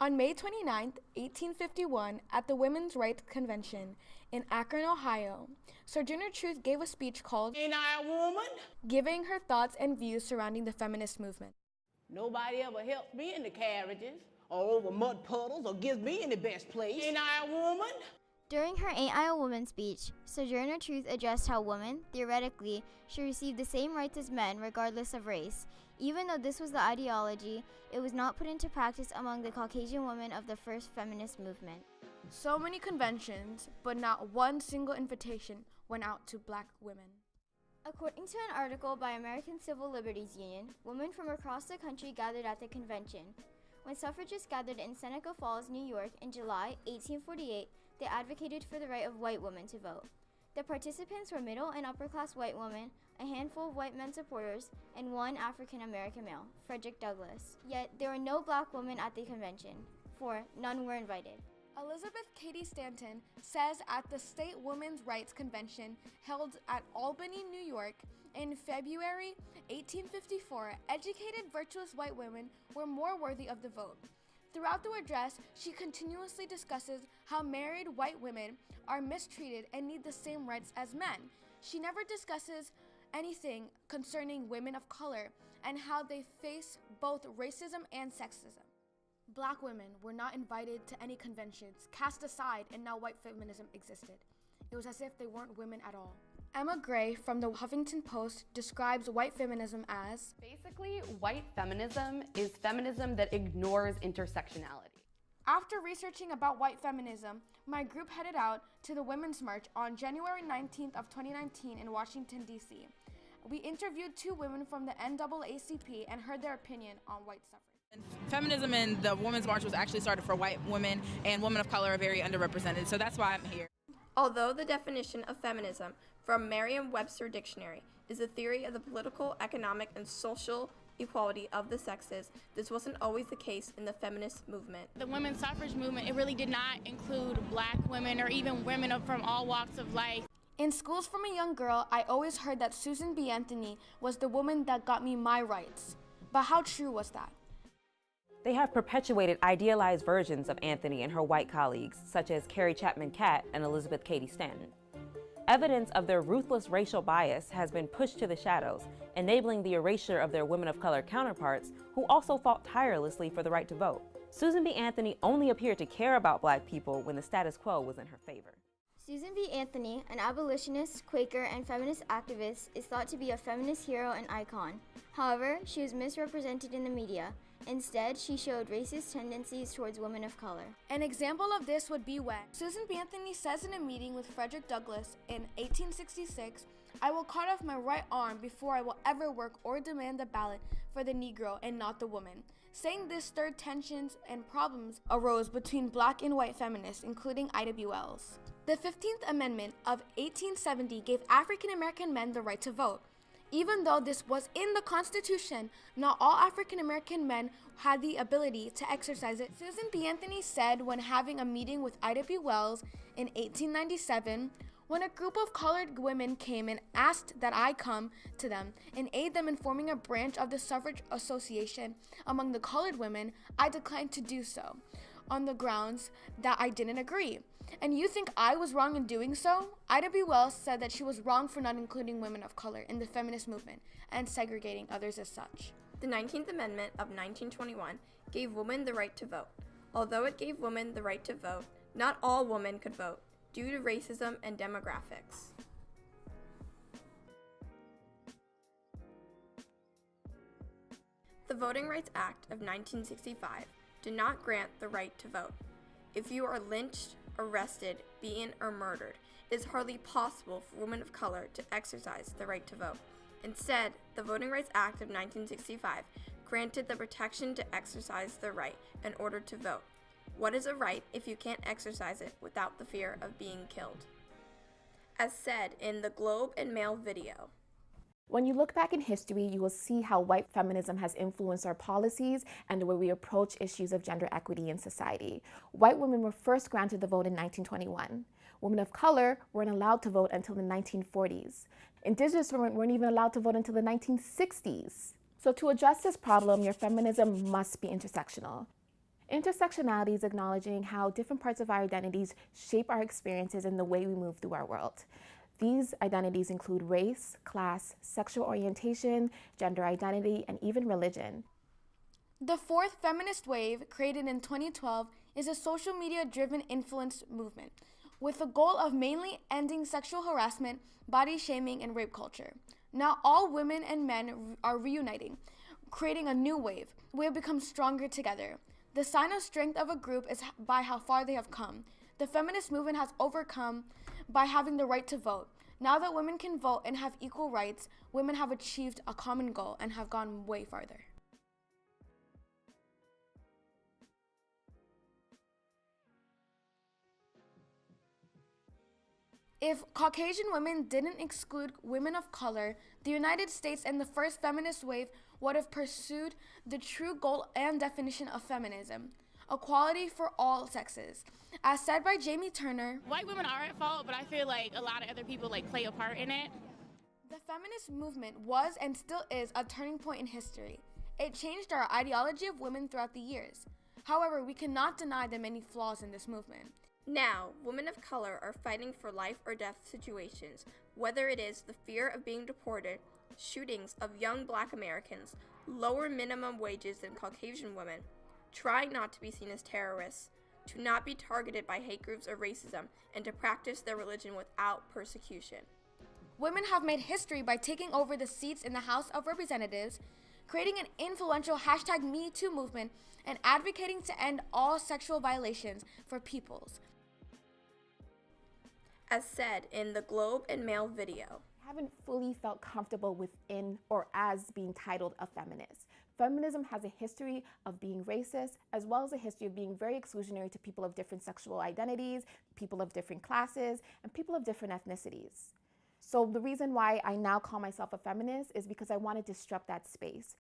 On May 29, 1851, at the Women's Rights Convention in Akron, Ohio, Sojourner Truth gave a speech called "Ain't I a woman?" giving her thoughts and views surrounding the feminist movement. "Nobody ever helps me in the carriages or over mud puddles or gives me in the best place. Ain't I a woman?" During her Ain't I a Woman speech, Sojourner Truth addressed how women, theoretically, should receive the same rights as men regardless of race. Even though this was the ideology, it was not put into practice among the Caucasian women of the first feminist movement. So many conventions, but not one single invitation went out to black women. According to an article by American Civil Liberties Union, women from across the country gathered at the convention. When suffragists gathered in Seneca Falls, New York in July 1848, they advocated for the right of white women to vote. The participants were middle and upper class white women, a handful of white men supporters, and one African American male, Frederick Douglass. Yet there were no black women at the convention, for none were invited. Elizabeth Cady Stanton says at the State Women's Rights Convention held at Albany, New York, in February 1854, educated, virtuous white women were more worthy of the vote. Throughout the address, she continuously discusses how married white women are mistreated and need the same rights as men. She never discusses anything concerning women of color and how they face both racism and sexism. Black women were not invited to any conventions, cast aside, and now white feminism existed. It was as if they weren't women at all. Emma Gray from the Huffington Post describes white feminism as, basically, white feminism is feminism that ignores intersectionality. After researching about white feminism, my group headed out to the Women's March on January 19th of 2019 in Washington, D.C. We interviewed two women from the NAACP and heard their opinion on white suffrage. Feminism and the Women's March was actually started for white women, and women of color are very underrepresented, so that's why I'm here. Although the definition of feminism from Merriam-Webster Dictionary is a theory of the political, economic, and social equality of the sexes, this wasn't always the case in the feminist movement. The women's suffrage movement, it really did not include black women or even women from all walks of life. In schools from a young girl, I always heard that Susan B. Anthony was the woman that got me my rights. But how true was that? They have perpetuated idealized versions of Anthony and her white colleagues, such as Carrie Chapman Catt and Elizabeth Cady Stanton. Evidence of their ruthless racial bias has been pushed to the shadows, enabling the erasure of their women of color counterparts who also fought tirelessly for the right to vote. Susan B. Anthony only appeared to care about black people when the status quo was in her favor. Susan B. Anthony, an abolitionist, Quaker, and feminist activist, is thought to be a feminist hero and icon. However, she was misrepresented in the media. Instead, she showed racist tendencies towards women of color. An example of this would be when Susan B. Anthony says in a meeting with Frederick Douglass in 1866, "I will cut off my right arm before I will ever work or demand the ballot for the Negro and not the woman." Saying this stirred tensions and problems arose between black and white feminists, including Ida B. Wells. The 15th Amendment of 1870 gave African American men the right to vote. Even though this was in the Constitution, not all African American men had the ability to exercise it. Susan B. Anthony said when having a meeting with Ida B. Wells in 1897, when a group of colored women came and asked that I come to them and aid them in forming a branch of the suffrage association among the colored women, I declined to do so on the grounds that I didn't agree. And you think I was wrong in doing so? Ida B. Wells said that she was wrong for not including women of color in the feminist movement and segregating others as such. The 19th Amendment of 1921 gave women the right to vote. Although it gave women the right to vote, not all women could vote due to racism and demographics. The Voting Rights Act of 1965 did not grant the right to vote. If you are lynched, arrested, beaten, or murdered, it is hardly possible for women of color to exercise the right to vote. Instead, the Voting Rights Act of 1965 granted the protection to exercise the right in order to vote. What is a right if you can't exercise it without the fear of being killed? As said in the Globe and Mail video, when you look back in history, you will see how white feminism has influenced our policies and the way we approach issues of gender equity in society. White women were first granted the vote in 1921. Women of color weren't allowed to vote until the 1940s. Indigenous women weren't even allowed to vote until the 1960s. So to address this problem, your feminism must be intersectional. Intersectionality is acknowledging how different parts of our identities shape our experiences and the way we move through our world. These identities include race, class, sexual orientation, gender identity, and even religion. The fourth feminist wave, created in 2012, is a social media-driven influence movement with the goal of mainly ending sexual harassment, body shaming, and rape culture. Now all women and men are reuniting, creating a new wave. We have become stronger together. The sign of strength of a group is by how far they have come. The feminist movement has overcome by having the right to vote. Now that women can vote and have equal rights, women have achieved a common goal and have gone way farther. If Caucasian women didn't exclude women of color, the United States and the first feminist wave would have pursued the true goal and definition of feminism: equality for all sexes. As said by Jamie Turner, White women are at fault, but I feel like a lot of other people play a part in it. the feminist movement was and still is a turning point in history. It changed our ideology of women throughout the years. However, we cannot deny the many flaws in this movement. Now, women of color are fighting for life or death situations, whether it is the fear of being deported, shootings of young Black Americans, lower minimum wages than Caucasian women, trying not to be seen as terrorists, to not be targeted by hate groups or racism, and to practice their religion without persecution. Women have made history by taking over the seats in the House of Representatives, creating an influential #MeToo movement, and advocating to end all sexual violations for peoples. As said in the Globe and Mail video, I haven't fully felt comfortable within or as being titled a feminist. Feminism has a history of being racist, as well as a history of being very exclusionary to people of different sexual identities, people of different classes, and people of different ethnicities. So the reason why I now call myself a feminist is because I want to disrupt that space.